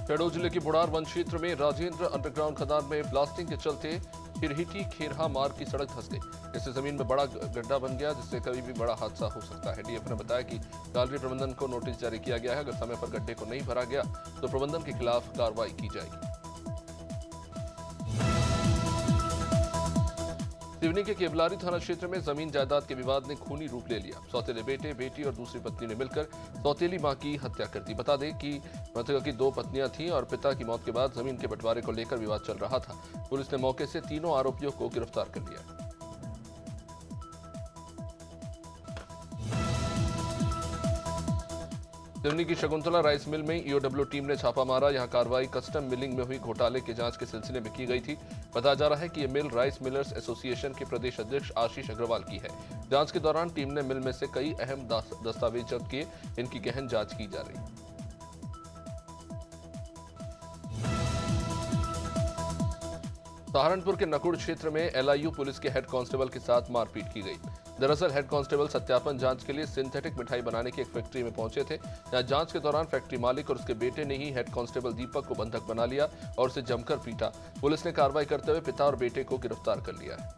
शहडोल जिले की बुढ़ार वन क्षेत्र में राजेंद्र अंडरग्राउंड खदान में ब्लास्टिंग के चलते हिरहिटी खेरहा मार्ग की सड़क धंस गई। इससे जमीन में बड़ा गड्ढा बन गया, जिससे कभी भी बड़ा हादसा हो सकता है। डीएफ ने बताया कि गैलरी प्रबंधन को नोटिस जारी किया गया है। अगर समय पर गड्ढे को नहीं भरा गया तो प्रबंधन के खिलाफ कार्रवाई की जाएगी। सिवनी के केवलारी थाना क्षेत्र में जमीन जायदाद के विवाद ने खूनी रूप ले लिया। सौतेले बेटे, बेटी और दूसरी पत्नी ने मिलकर सौतेली मां की हत्या कर दी। बता दें कि मृतका की 2 पत्नियां थीं और पिता की मौत के बाद जमीन के बंटवारे को लेकर विवाद चल रहा था। पुलिस ने मौके से तीनों आरोपियों को गिरफ्तार कर लिया। सिवनी की शकुंतला राइस मिल में ईओडब्ल्यू टीम ने छापा मारा। यहां कार्रवाई कस्टम मिलिंग में हुई घोटाले की जांच के सिलसिले में की गई थी। बताया जा रहा है कि यह मिल राइस मिलर्स एसोसिएशन के प्रदेश अध्यक्ष आशीष अग्रवाल की है। जांच के दौरान टीम ने मिल में से कई अहम दस्तावेज जब्त किए। इनकी गहन जांच की जा रही है। सहारनपुर के नकुड़ क्षेत्र में एलआईयू पुलिस के हेड कांस्टेबल के साथ मारपीट की गई। दरअसल हेड कांस्टेबल सत्यापन जांच के लिए सिंथेटिक मिठाई बनाने की एक फैक्ट्री में पहुंचे थे। यहां जांच के दौरान फैक्ट्री मालिक और उसके बेटे ने ही हेड कांस्टेबल दीपक को बंधक बना लिया और उसे जमकर पीटा। पुलिस ने कार्रवाई करते हुए पिता और बेटे को गिरफ्तार कर लिया है।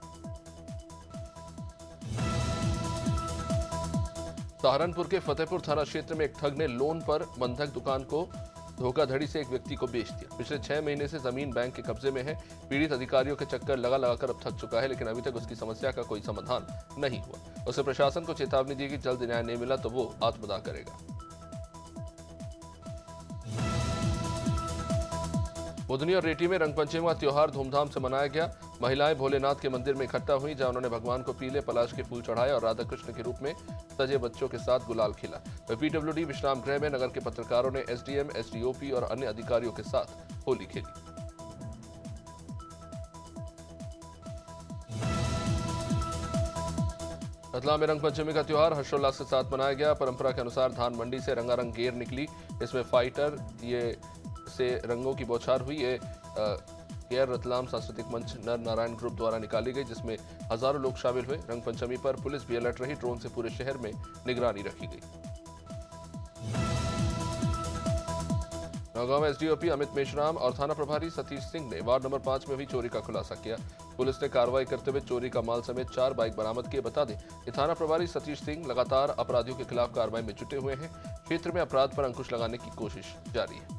सहारनपुर के फतेहपुर थाना क्षेत्र में एक ठग ने लोन पर बंधक दुकान को धोखाधड़ी से एक व्यक्ति को बेच दिया। पिछले 6 महीने से जमीन बैंक के कब्जे में है। पीड़ित अधिकारियों के चक्कर लगाकर अब थक चुका है, लेकिन अभी तक उसकी समस्या का कोई समाधान नहीं हुआ। उसे प्रशासन को चेतावनी दी कि जल्द न्याय नहीं मिला तो वो आत्मदाह करेगा। बुधनी और रेटी में रंगपंचमी का त्योहार धूमधाम से मनाया गया। महिलाएं भोलेनाथ के मंदिर में इकट्ठा हुई, जहां उन्होंने भगवान को पीले पलाश के फूल चढ़ाए और राधा कृष्ण के रूप में सजे बच्चों के साथ गुलाल खिला। पीडब्ल्यूडी विश्राम गृह में नगर के पत्रकारों ने एसडीएम, एसडीओपी और अन्य अधिकारियों के साथ होली खेली। रतलाम में रंगपंचमी का त्योहार हर्षोल्लास के साथ मनाया गया। परंपरा के अनुसार धान मंडी से रंगारंग गेर निकली। इसमें फाइटर से रंगों की बौछार हुई। ये गेर रतलाम सांस्कृतिक मंच नर नारायण ग्रुप द्वारा निकाली गई, जिसमें हजारों लोग शामिल हुए। रंगपंचमी पर पुलिस भी अलर्ट रही। ड्रोन से पूरे शहर में निगरानी रखी गई। नौगांव एसडीओपी अमित मेश्राम और थाना प्रभारी सतीश सिंह ने वार्ड नंबर 5 में हुई चोरी का खुलासा किया। पुलिस ने कार्रवाई करते हुए चोरी का माल समेत 4 बाइक बरामद किए। बता दें कि थाना प्रभारी सतीश सिंह लगातार अपराधियों के खिलाफ कार्रवाई में जुटे हुए हैं। क्षेत्र में अपराध पर अंकुश लगाने की कोशिश जारी है।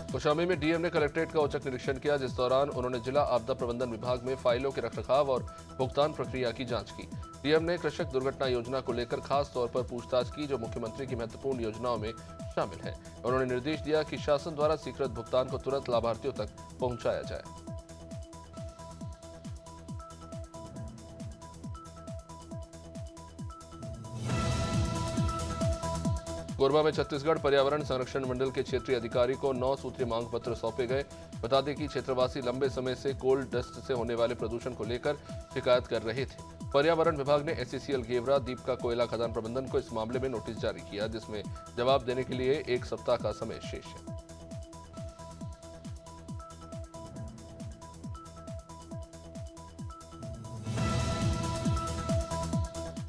कौशाम्बी में डीएम ने कलेक्ट्रेट का औचक निरीक्षण किया, जिस दौरान उन्होंने जिला आपदा प्रबंधन विभाग में फाइलों के रखरखाव और भुगतान प्रक्रिया की जांच की। डीएम ने कृषक दुर्घटना योजना को लेकर खास तौर पर पूछताछ की, जो मुख्यमंत्री की महत्वपूर्ण योजनाओं में शामिल है। उन्होंने निर्देश दिया कि शासन द्वारा स्वीकृत भुगतान को तुरंत लाभार्थियों तक पहुंचाया जाए। कोरबा में छत्तीसगढ़ पर्यावरण संरक्षण मंडल के क्षेत्रीय अधिकारी को 9 सूत्रीय मांग पत्र सौंपे गए। बता दें कि क्षेत्रवासी लंबे समय से कोल डस्ट से होने वाले प्रदूषण को लेकर शिकायत कर रहे थे। पर्यावरण विभाग ने एससीसीएल गेवरा दीपका कोयला खदान प्रबंधन को इस मामले में नोटिस जारी किया, जिसमें जवाब देने के लिए 1 सप्ताह का समय शेष है।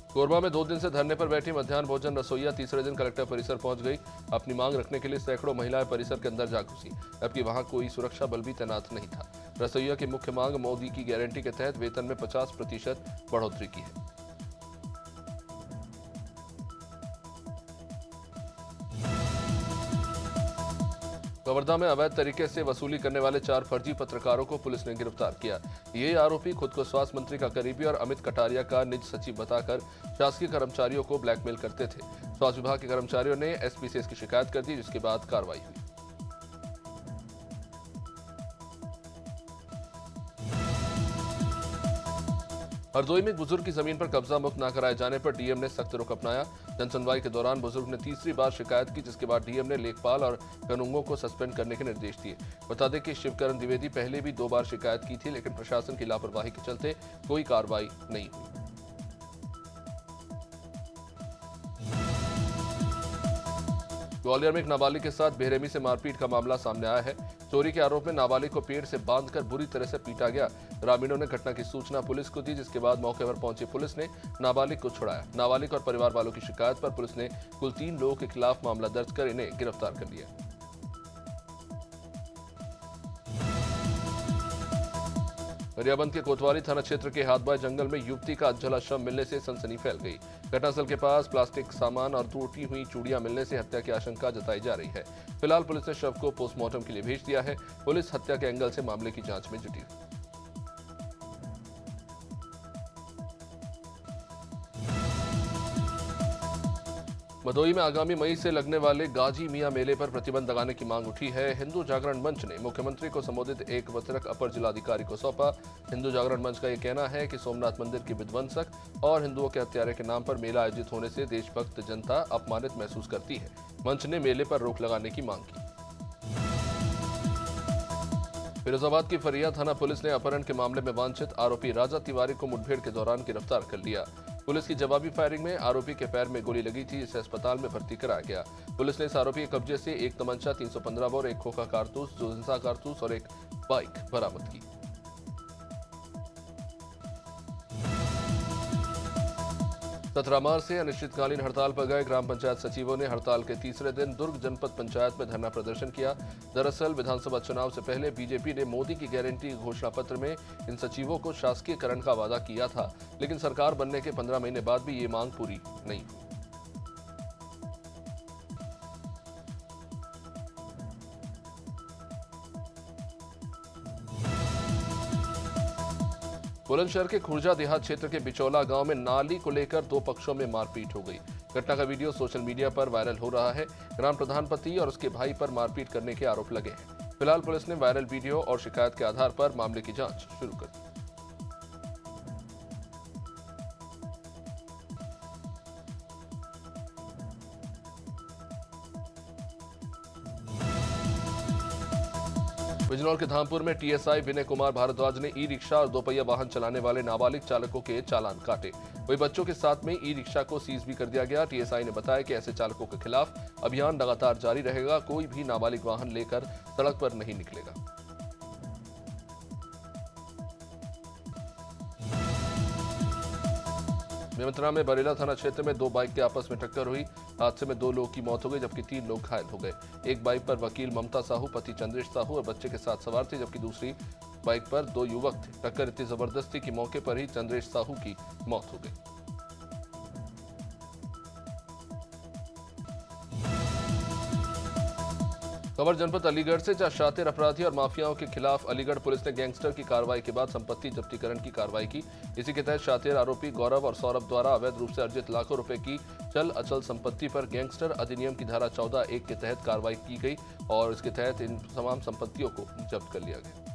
कोरबा में 2 दिन से धरने पर बैठी मध्याह्न भोजन रसोइया तीसरे दिन कलेक्टर परिसर पहुंच गई। अपनी मांग रखने के लिए सैकड़ों महिलाएं परिसर के अंदर जा घुसी, जबकि वहां कोई सुरक्षा बल भी तैनात नहीं था। रसोइया की मुख्य मांग मोदी की गारंटी के तहत वेतन में 50% बढ़ोतरी की है। कवर्धा में अवैध तरीके से वसूली करने वाले 4 फर्जी पत्रकारों को पुलिस ने गिरफ्तार किया। ये आरोपी खुद को स्वास्थ्य मंत्री का करीबी और अमित कटारिया का निज सचिव बताकर शासकीय कर्मचारियों को ब्लैकमेल करते थे। स्वास्थ्य विभाग के कर्मचारियों ने एसपी से इसकी शिकायत कर दी, जिसके बाद कार्रवाई हुई। हरदोई में एक बुजुर्ग की जमीन पर कब्जा मुक्त न कराए जाने पर डीएम ने सख्त रुख अपनाया। जनसुनवाई के दौरान बुजुर्ग ने तीसरी बार शिकायत की, जिसके बाद डीएम ने लेखपाल और कानूनगों को सस्पेंड करने के निर्देश दिए। बता दें कि शिवकरण द्विवेदी पहले भी 2 बार शिकायत की थी, लेकिन प्रशासन की लापरवाही के चलते कोई कार्रवाई नहीं हुई। ग्वालियर में एक नाबालिग के साथ बेरहमी से मारपीट का मामला सामने आया है। चोरी के आरोप में नाबालिग को पेड़ से बांधकर बुरी तरह से पीटा गया। ग्रामीणों ने घटना की सूचना पुलिस को दी, जिसके बाद मौके पर पहुंची पुलिस ने नाबालिग को छुड़ाया। नाबालिग और परिवार वालों की शिकायत पर पुलिस ने कुल 3 लोगों के खिलाफ मामला दर्ज कर इन्हें गिरफ्तार कर लिया। गरियाबंद के कोतवाली थाना क्षेत्र के हाथबाई जंगल में युवती का अधजला शव मिलने से सनसनी फैल गई। घटनास्थल के पास प्लास्टिक सामान और टूटी हुई चूड़ियां मिलने से हत्या की आशंका जताई जा रही है। फिलहाल पुलिस ने शव को पोस्टमार्टम के लिए भेज दिया है। पुलिस हत्या के एंगल से मामले की जांच में जुटी है। भदोही में आगामी मई से लगने वाले गाजी मियां मेले पर प्रतिबंध लगाने की मांग उठी है। हिंदू जागरण मंच ने मुख्यमंत्री को संबोधित एक पत्रक अपर जिलाधिकारी को सौंपा। हिंदू जागरण मंच का यह कहना है कि सोमनाथ मंदिर के विध्वंसक और हिंदुओं के हत्यारे के नाम पर मेला आयोजित होने से देशभक्त जनता अपमानित महसूस करती है। मंच ने मेले पर रोक लगाने की मांग की। फिरोजाबाद की फरिया थाना पुलिस ने अपहरण के मामले में वांछित आरोपी राजा तिवारी को मुठभेड़ के दौरान गिरफ्तार कर लिया। पुलिस की जवाबी फायरिंग में आरोपी के पैर में गोली लगी थी, जिसे अस्पताल में भर्ती कराया गया। पुलिस ने इस आरोपी के कब्जे से एक तमंचा, 315 बोर, एक खोखा कारतूस, 2 जिंदा कारतूस और एक बाइक बरामद की। सतरामार से अनिश्चितकालीन हड़ताल पर गए ग्राम पंचायत सचिवों ने हड़ताल के तीसरे दिन दुर्ग जनपद पंचायत में धरना प्रदर्शन किया। दरअसल विधानसभा चुनाव से पहले बीजेपी ने मोदी की गारंटी घोषणा पत्र में इन सचिवों को शासकीयकरण का वादा किया था, लेकिन सरकार बनने के 15 महीने बाद भी ये मांग पूरी नहीं हुई। बुलंदशहर के खुर्जा देहात क्षेत्र के बिचौला गांव में नाली को लेकर 2 पक्षों में मारपीट हो गई। घटना का वीडियो सोशल मीडिया पर वायरल हो रहा है। ग्राम प्रधान पति और उसके भाई पर मारपीट करने के आरोप लगे हैं। फिलहाल पुलिस ने वायरल वीडियो और शिकायत के आधार पर मामले की जांच शुरू कर दी। बिजनौर के धामपुर में टीएसआई विनय कुमार भारद्वाज ने ई-रिक्शा और 2 पहिया वाहन चलाने वाले नाबालिग चालकों के चालान काटे। वही बच्चों के साथ में ई-रिक्शा को सीज भी कर दिया गया। टीएसआई ने बताया कि ऐसे चालकों के खिलाफ अभियान लगातार जारी रहेगा। कोई भी नाबालिग वाहन लेकर सड़क पर नहीं निकलेगा। बेमेतरा में बरेला थाना क्षेत्र में 2 बाइक के आपस में टक्कर हुई। हादसे में 2 लोगों की मौत हो गई, जबकि 3 लोग घायल हो गए। एक बाइक पर वकील ममता साहू, पति चंद्रेश साहू और बच्चे के साथ सवार थे, जबकि दूसरी बाइक पर 2 युवक थे। टक्कर इतनी जबरदस्त थी कि मौके पर ही चंद्रेश साहू की मौत हो गई। खबर जनपद अलीगढ़ से, जहां शातिर अपराधी और माफियाओं के खिलाफ अलीगढ़ पुलिस ने गैंगस्टर की कार्रवाई के बाद संपत्ति जब्तीकरण की कार्रवाई की। इसी के तहत शातिर आरोपी गौरव और सौरभ द्वारा अवैध रूप से अर्जित लाखों रुपए की चल अचल संपत्ति पर गैंगस्टर अधिनियम की धारा 14(1) के तहत कार्रवाई की गई और इसके तहत इन तमाम संपत्तियों को जब्त कर लिया गया।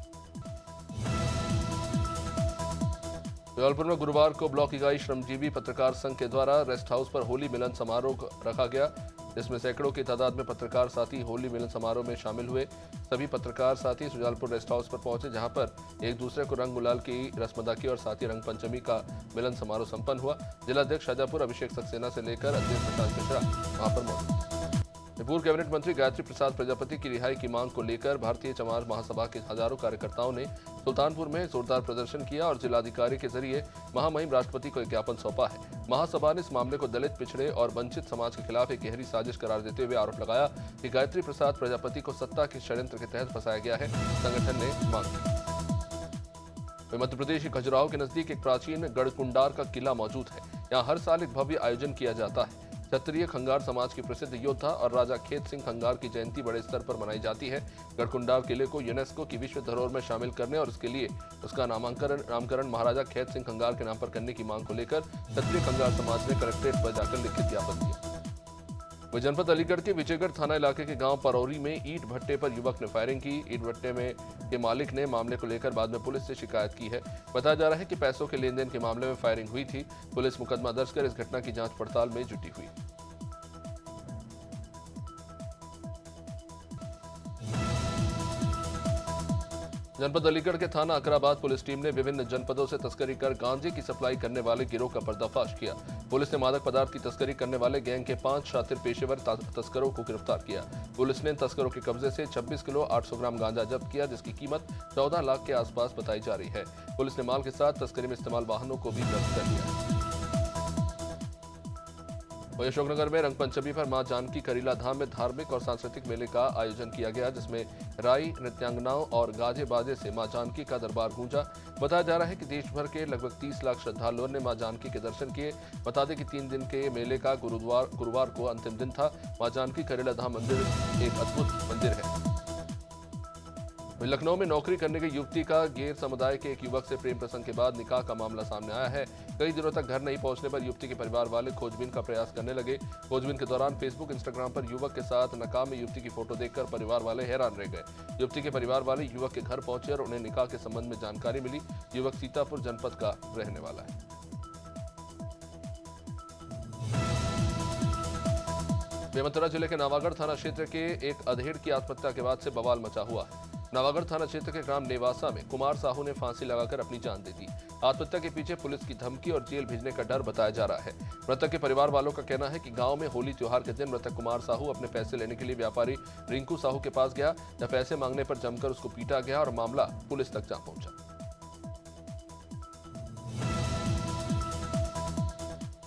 जबलपुर में गुरुवार को ब्लॉक इकाई श्रमजीवी पत्रकार संघ के द्वारा रेस्ट हाउस पर होली मिलन समारोह रखा गया, जिसमें सैकड़ों की तादाद में पत्रकार साथी होली मिलन समारोह में शामिल हुए। सभी पत्रकार साथी सुजालपुर रेस्ट हाउस पर पहुंचे, जहां पर एक दूसरे को रंग गुलाल की रस्म अदा की और साथ ही रंग पंचमी का मिलन समारोह संपन्न हुआ। जिलाध्यक्ष शाजापुर अभिषेक सक्सेना से लेकर अध्यक्ष प्रकाश मिश्रा वहां पर मौजूद थे। पूर्व कैबिनेट मंत्री गायत्री प्रसाद प्रजापति की रिहाई की मांग को लेकर भारतीय चमार महासभा के हजारों कार्यकर्ताओं ने सुल्तानपुर में जोरदार प्रदर्शन किया और जिलाधिकारी के जरिए महामहिम राष्ट्रपति को एक ज्ञापन सौंपा है। महासभा ने इस मामले को दलित, पिछड़े और वंचित समाज के खिलाफ एक गहरी साजिश करार देते हुए आरोप लगाया कि गायत्री प्रसाद प्रजापति को सत्ता के षड्यंत्र के तहत फंसाया गया है। संगठन ने मांग की। मध्य प्रदेश के खजुराहो के नजदीक एक प्राचीन गढ़कुंडार का किला मौजूद है। यहाँ हर साल एक भव्य आयोजन किया जाता है। क्षत्रिय खंगार समाज के प्रसिद्ध योद्धा और राजा खेत सिंह खंगार की जयंती बड़े स्तर पर मनाई जाती है। गढ़कुंडार किले को यूनेस्को की विश्व धरोहर में शामिल करने और इसके लिए उसका नामकरण महाराजा खेत सिंह खंगार के नाम पर करने की मांग को लेकर क्षत्रिय खंगार समाज ने कलेक्ट्रेट पर जाकर लिखित ज्ञापन दिया। वह जनपद अलीगढ़ के विजयगढ़ थाना इलाके के गांव परौरी में ईंट भट्टे पर युवक ने फायरिंग की। ईंट भट्टे में के मालिक ने मामले को लेकर बाद में पुलिस से शिकायत की है। बताया जा रहा है कि पैसों के लेन देन के मामले में फायरिंग हुई थी। पुलिस मुकदमा दर्ज कर इस घटना की जांच पड़ताल में जुटी हुई। जनपद अलीगढ़ के थाना अकराबाद पुलिस टीम ने विभिन्न जनपदों से तस्करी कर गांजे की सप्लाई करने वाले गिरोह का पर्दाफाश किया। पुलिस ने मादक पदार्थ की तस्करी करने वाले गैंग के 5 शातिर पेशेवर तस्करों को गिरफ्तार किया। पुलिस ने इन तस्करों के कब्जे से 26 किलो 800 ग्राम गांजा जब्त किया, जिसकी कीमत 14 लाख के आसपास बताई जा रही है। पुलिस ने माल के साथ तस्करी में इस्तेमाल वाहनों को भी जब्त कर लिया है। वहीं अशोकनगर में रंगपंचमी पर मां जानकी करीला धाम में धार्मिक और सांस्कृतिक मेले का आयोजन किया गया, जिसमें राई नृत्यांगनाओं और गाजे बाजे से मां जानकी का दरबार गूंजा। बताया जा रहा है कि देश भर के लगभग 30 लाख श्रद्धालुओं ने मां जानकी के दर्शन किए। बता दें कि 3 दिन के मेले का गुरुवार को अंतिम दिन था। मां जानकी करीला धाम मंदिर एक अद्भुत मंदिर है। लखनऊ में नौकरी करने की युवती का गैर समुदाय के एक युवक से प्रेम प्रसंग के बाद निकाह का मामला सामने आया है। कई दिनों तक घर नहीं पहुंचने पर युवती के परिवार वाले खोजबीन का प्रयास करने लगे। खोजबीन के दौरान फेसबुक, इंस्टाग्राम पर युवक के साथ नकाब में युवती की फोटो देखकर परिवार वाले हैरान रह गए। युवती के परिवार वाले युवक के घर पहुंचे और उन्हें निकाह के संबंध में जानकारी मिली। युवक सीतापुर जनपद का रहने वाला है। बेमेतरा जिले के नावागढ़ थाना क्षेत्र के एक अधेड़ की आत्महत्या के बाद से बवाल मचा हुआ है। नावागढ़ थाना क्षेत्र के ग्राम नेवासा में कुमार साहू ने फांसी लगाकर अपनी जान दे दी। आत्महत्या के पीछे पुलिस की धमकी और जेल भेजने का डर बताया जा रहा है। मृतक के परिवार वालों का कहना है कि गांव में होली त्योहार के दिन मृतक कुमार साहू अपने पैसे लेने के लिए व्यापारी रिंकू साहू के पास गया। जब पैसे मांगने पर जमकर उसको पीटा गया और मामला पुलिस तक जा पहुंचा।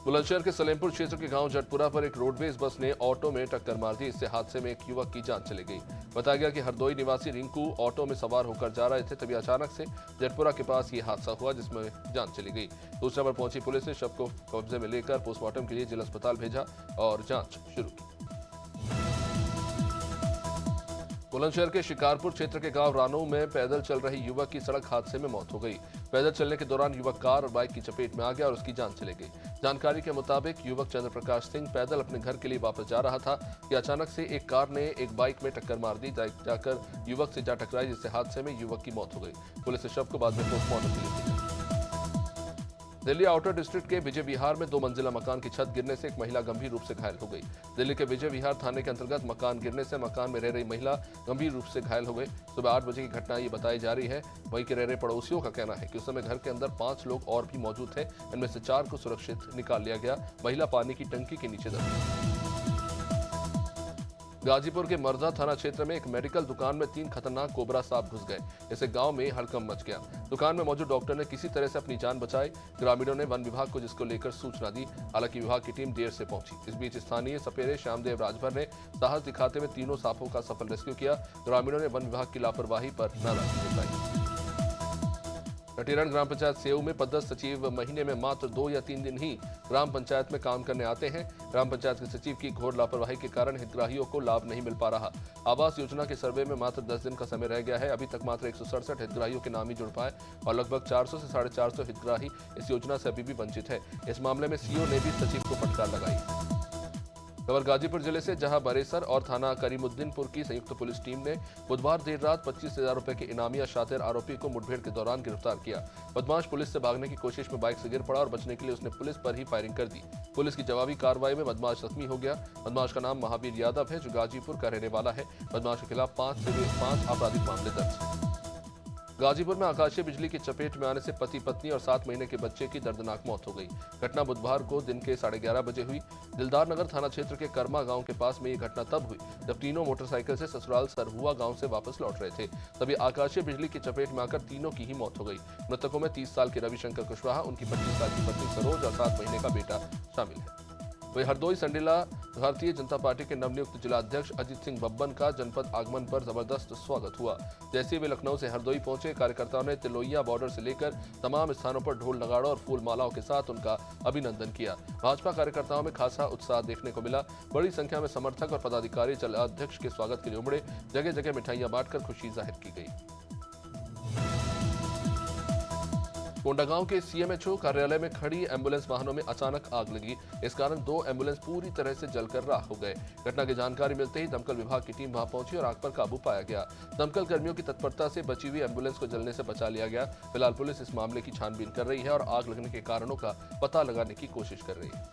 बुलंदशहर के सलेमपुर क्षेत्र के गांव जटपुरा पर एक रोडवेज बस ने ऑटो में टक्कर मार दी। इससे हादसे में एक युवक की जान चली गई। बताया गया कि हरदोई निवासी रिंकू ऑटो में सवार होकर जा रहे थे, तभी अचानक से जटपुरा के पास ये हादसा हुआ, जिसमें जान चली गई। सूचना पर पहुंची पुलिस ने शव को कब्जे में लेकर पोस्टमार्टम के लिए जिला अस्पताल भेजा और जांच शुरू की। बुलंदशहर के शिकारपुर क्षेत्र के गांव रानो में पैदल चल रही युवक की सड़क हादसे में मौत हो गई। पैदल चलने के दौरान युवक कार और बाइक की चपेट में आ गया और उसकी जान चली गई। जानकारी के मुताबिक युवक चंद्र प्रकाश सिंह पैदल अपने घर के लिए वापस जा रहा था कि अचानक से एक कार ने एक बाइक में टक्कर मार दी, जाकर युवक से जा टकराई, जिससे हादसे में युवक की मौत हो गई। पुलिस ने शव को बाद में पोस्टमार्टम के लिए भेजा। दिल्ली आउटर डिस्ट्रिक्ट के विजय विहार में 2 मंजिला मकान की छत गिरने से एक महिला गंभीर रूप से घायल हो गई। दिल्ली के विजय विहार थाने के अंतर्गत मकान गिरने से मकान में रह रही महिला गंभीर रूप से घायल हो गई। सुबह 8 बजे की घटना ये बताई जा रही है। वहीं के रह रहे पड़ोसियों का कहना है कि उस समय घर के अंदर 5 लोग और भी मौजूद थे। इनमें से 4 को सुरक्षित निकाल लिया गया। महिला पानी की टंकी के नीचे दबी। गाजीपुर के मर्दा थाना क्षेत्र में एक मेडिकल दुकान में 3 खतरनाक कोबरा सांप घुस गए। इससे गांव में हड़कंप मच गया। दुकान में मौजूद डॉक्टर ने किसी तरह से अपनी जान बचाई। ग्रामीणों ने वन विभाग को जिसको लेकर सूचना दी। हालांकि विभाग की टीम देर से पहुंची। इस बीच स्थानीय सपेरे श्यामदेव राजभर ने साहस दिखाते हुए तीनों सांपों का सफल रेस्क्यू किया। ग्रामीणों ने वन विभाग की लापरवाही पर नाराजगी जताई। कटीरण ग्राम पंचायत सेऊ में पदस्थ सचिव महीने में मात्र 2 या 3 दिन ही ग्राम पंचायत में काम करने आते हैं। ग्राम पंचायत के सचिव की घोर लापरवाही के कारण हितग्राहियों को लाभ नहीं मिल पा रहा। आवास योजना के सर्वे में मात्र 10 दिन का समय रह गया है। अभी तक मात्र 167 हितग्राहियों के नाम ही जुड़ पाए और लगभग 400 से 450 हितग्राही इस योजना से अभी भी वंचित है। इस मामले में सीओ ने भी सचिव को फटकार लगाई। खबर गाजीपुर जिले से, जहां बरेसर और थाना करीमुद्दीनपुर की संयुक्त पुलिस टीम ने बुधवार देर रात 25,000 रुपए के इनामिया शातिर आरोपी को मुठभेड़ के दौरान गिरफ्तार किया। बदमाश पुलिस से भागने की कोशिश में बाइक से गिर पड़ा और बचने के लिए उसने पुलिस पर ही फायरिंग कर दी। पुलिस की जवाबी कार्रवाई में बदमाश जख्मी हो गया। बदमाश का नाम महावीर यादव है, जो गाजीपुर का रहने वाला है। बदमाश के खिलाफ 5 आपराधिक मामले दर्ज। गाजीपुर में आकाशीय बिजली की चपेट में आने से पति पत्नी और 7 महीने के बच्चे की दर्दनाक मौत हो गई। घटना बुधवार को दिन के 11:30 बजे हुई। दिलदार नगर थाना क्षेत्र के कर्मा गांव के पास में ये घटना तब हुई जब तीनों मोटरसाइकिल से ससुराल सरहुआ गांव से वापस लौट रहे थे। तभी आकाशीय बिजली की चपेट में आकर तीनों की ही मौत हो गई। मृतकों में 30 साल के रविशंकर कुशवाहा, उनकी 25 साल की पत्नी सरोज और 7 महीने का बेटा शामिल है। वहीं हरदोई संडीला भारतीय जनता पार्टी के नवनियुक्त जिलाध्यक्ष अजित सिंह बब्बन का जनपद आगमन पर जबरदस्त स्वागत हुआ। जैसे वे लखनऊ से हरदोई पहुंचे, कार्यकर्ताओं ने तिलोइया बॉर्डर से लेकर तमाम स्थानों पर ढोल नगाड़ों और फूल मालाओं के साथ उनका अभिनंदन किया। भाजपा कार्यकर्ताओं में खासा उत्साह देखने को मिला। बड़ी संख्या में समर्थक और पदाधिकारी जिलाध्यक्ष के स्वागत के लिए उमड़े। जगह जगह मिठाइयां बांटकर खुशी जाहिर की गई। कोंडागांव के सीएमएचओ कार्यालय में खड़ी एम्बुलेंस वाहनों में अचानक आग लगी। इस कारण 2 एम्बुलेंस पूरी तरह से जलकर राख हो गए। घटना की जानकारी मिलते ही दमकल विभाग की टीम वहां पहुंची और आग पर काबू पाया गया। दमकल कर्मियों की तत्परता से बची हुई एम्बुलेंस को जलने से बचा लिया गया। फिलहाल पुलिस इस मामले की छानबीन कर रही है और आग लगने के कारणों का पता लगाने की कोशिश कर रही है।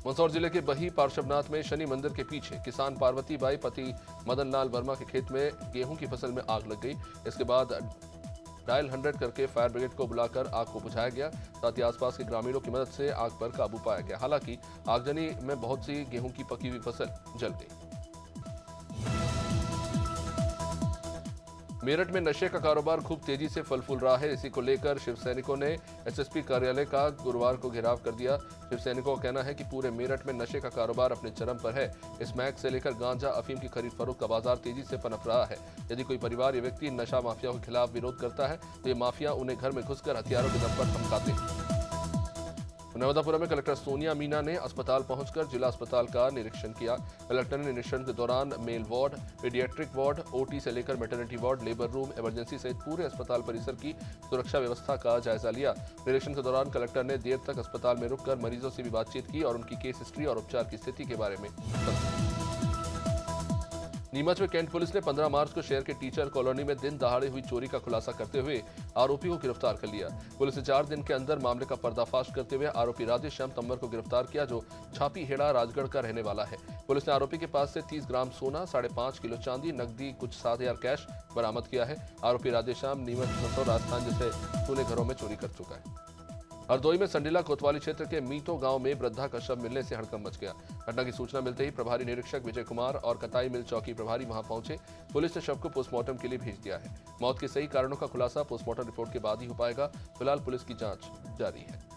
मंदसौर जिले के बही पार्श्वनाथ में शनि मंदिर के पीछे किसान पार्वती बाई पति मदन लाल वर्मा के खेत में गेहूं की फसल में आग लग गई। इसके बाद डायल 100 करके फायर ब्रिगेड को बुलाकर आग को बुझाया गया। साथ ही आसपास के ग्रामीणों की मदद से आग पर काबू पाया गया। हालांकि आगजनी में बहुत सी गेहूं की पकी हुई फसल जल गई। मेरठ में नशे का कारोबार खूब तेजी से फल फूल रहा है। इसी को लेकर शिव सैनिकों ने एसएसपी कार्यालय का गुरुवार को घेराव कर दिया। शिव सैनिकों का कहना है कि पूरे मेरठ में नशे का कारोबार अपने चरम पर है। स्मैक से लेकर गांजा अफीम की खरीद फरोख्त का बाजार तेजी से पनप रहा है। यदि कोई परिवार या व्यक्ति नशा माफिया के खिलाफ विरोध करता है तो ये माफिया उन्हें घर में घुसकर हथियारों के दम पर धमकाते हैं। नर्मदापुरम में कलेक्टर सोनिया मीना ने अस्पताल पहुंचकर जिला अस्पताल का निरीक्षण किया। कलेक्टर ने निरीक्षण के दौरान male ward, paediatric ward, OT से लेकर maternity ward, labour room, emergency सहित पूरे अस्पताल परिसर की सुरक्षा व्यवस्था का जायजा लिया। निरीक्षण के दौरान कलेक्टर ने देर तक अस्पताल में रुककर मरीजों से भी बातचीत की और उनकी केस हिस्ट्री और उपचार की स्थिति के बारे में समझा। नीमच में कैंट पुलिस ने 15 मार्च को शहर के टीचर कॉलोनी में दिन दहाड़े हुई चोरी का खुलासा करते हुए आरोपी को गिरफ्तार कर लिया। पुलिस ने 4 दिन के अंदर मामले का पर्दाफाश करते हुए आरोपी राजेश श्याम तंवर को गिरफ्तार किया, जो छापी हेड़ा राजगढ़ का रहने वाला है। पुलिस ने आरोपी के पास से 30 ग्राम सोना, 5.5 किलो चांदी, नकदी कुछ 7,000 कैश बरामद किया है। आरोपी राजेश श्याम नीमच, मंदसौर, राजस्थान जैसे सूने घरों में चोरी कर चुका है। हरदोई में संडीला कोतवाली क्षेत्र के मीतो गांव में वृद्धा का शव मिलने से हड़कंप मच गया। घटना की सूचना मिलते ही प्रभारी निरीक्षक विजय कुमार और कताई मिल चौकी प्रभारी वहां पहुंचे। पुलिस ने शव को पोस्टमार्टम के लिए भेज दिया है। मौत के सही कारणों का खुलासा पोस्टमार्टम रिपोर्ट के बाद ही हो पाएगा। फिलहाल पुलिस की जांच जारी है।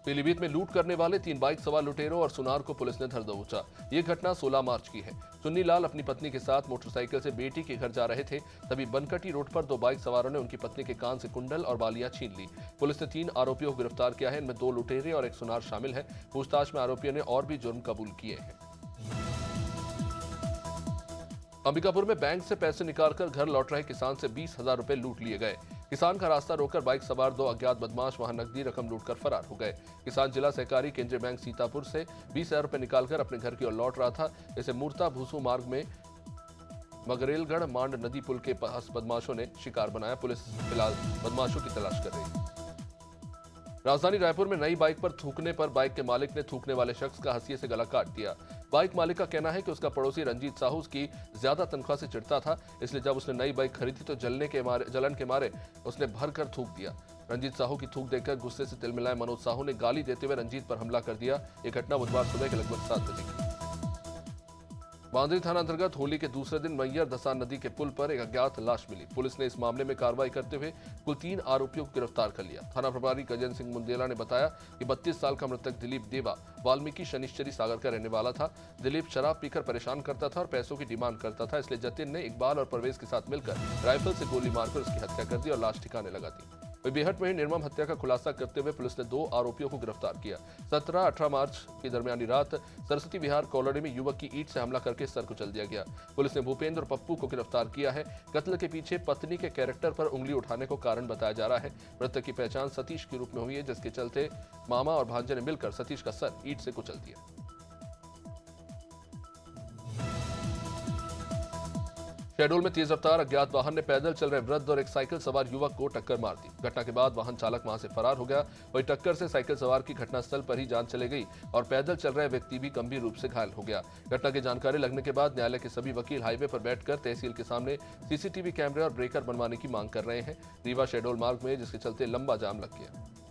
पीलीभीत में लूट करने वाले 3 बाइक सवार लुटेरों और सुनार को पुलिस ने धर दबोचा। ये घटना 16 मार्च की है। चुन्नी लाल अपनी पत्नी के साथ मोटरसाइकिल से बेटी के घर जा रहे थे, तभी बनकटी रोड पर 2 बाइक सवारों ने उनकी पत्नी के कान से कुंडल और बालियां छीन ली। पुलिस ने 3 आरोपियों को गिरफ्तार किया है। इनमें 2 लुटेरे और एक सुनार शामिल है। पूछताछ में आरोपियों ने और भी जुर्म कबूल किए हैं। अंबिकापुर में बैंक से पैसे निकालकर घर लौट रहे किसान से 20,000 रुपए लूट लिए गए। किसान का रास्ता रोककर बाइक सवार 2 अज्ञात बदमाश वहां नकदी रकम लूटकर फरार हो गए। किसान जिला सहकारी केंद्रीय बैंक सीतापुर से 20,000 रुपए निकालकर अपने घर की ओर लौट रहा था। इसे मूर्ता भूसू मार्ग में मगरेलगढ़ मांड नदी पुल के पास बदमाशों ने शिकार बनाया। पुलिस फिलहाल बदमाशों की तलाश कर रही है। राजधानी रायपुर में नई बाइक पर थूकने पर बाइक के मालिक ने थूकने वाले शख्स का हंसिये से गला काट दिया। बाइक मालिक का कहना है कि उसका पड़ोसी रंजीत साहू उसकी ज्यादा तनख्वाह से चिढ़ता था, इसलिए जब उसने नई बाइक खरीदी तो जलन के मारे उसने भरकर थूक दिया। रंजीत साहू की थूक देखकर गुस्से से तिलमिलाए मनोज साहू ने गाली देते हुए रंजीत पर हमला कर दिया। यह घटना बुधवार सुबह के लगभग 7 बजे की। बांदरी थाना अंतर्गत होली के दूसरे दिन मैयर दसान नदी के पुल पर एक अज्ञात लाश मिली। पुलिस ने इस मामले में कार्रवाई करते हुए कुल 3 आरोपियों को गिरफ्तार कर लिया। थाना प्रभारी गजेंद्र सिंह मुंदेला ने बताया कि 32 साल का मृतक दिलीप देवा वाल्मीकि शनिश्चरी सागर का रहने वाला था। दिलीप शराब पीकर परेशान करता था और पैसों की डिमांड करता था, इसलिए जतिन ने इकबाल और परवेज के साथ मिलकर राइफल से गोली मारकर उसकी हत्या कर दी और लाश ठिकाने लगा दी। बेहट में निर्मम हत्या का खुलासा करते हुए पुलिस ने 2 आरोपियों को गिरफ्तार किया। 17-18 मार्च की दरमियानी रात सरस्वती विहार कॉलोनी में युवक की ईंट से हमला करके सर कुचल दिया गया। पुलिस ने भूपेंद्र और पप्पू को गिरफ्तार किया है। कत्ल के पीछे पत्नी के कैरेक्टर पर उंगली उठाने को कारण बताया जा रहा है। मृतक की पहचान सतीश के रूप में हुई है, जिसके चलते मामा और भांजे ने मिलकर सतीश का सर ईंट से कुचल दिया। शहडोल में तेज रफ्तार अज्ञात वाहन ने पैदल चल रहे वृद्ध और एक साइकिल सवार युवक को टक्कर मार दी। घटना के बाद वाहन चालक वहां से फरार हो गया। वहीं टक्कर से साइकिल सवार की घटनास्थल पर ही जान चली गई और पैदल चल रहे व्यक्ति भी गंभीर रूप से घायल हो गया। घटना की जानकारी लगने के बाद न्यायालय के सभी वकील हाईवे पर बैठकर तहसील के सामने सीसीटीवी कैमरे और ब्रेकर बनवाने की मांग कर रहे हैं। रीवा शहडोल मार्ग में जिसके चलते लंबा जाम लग गया।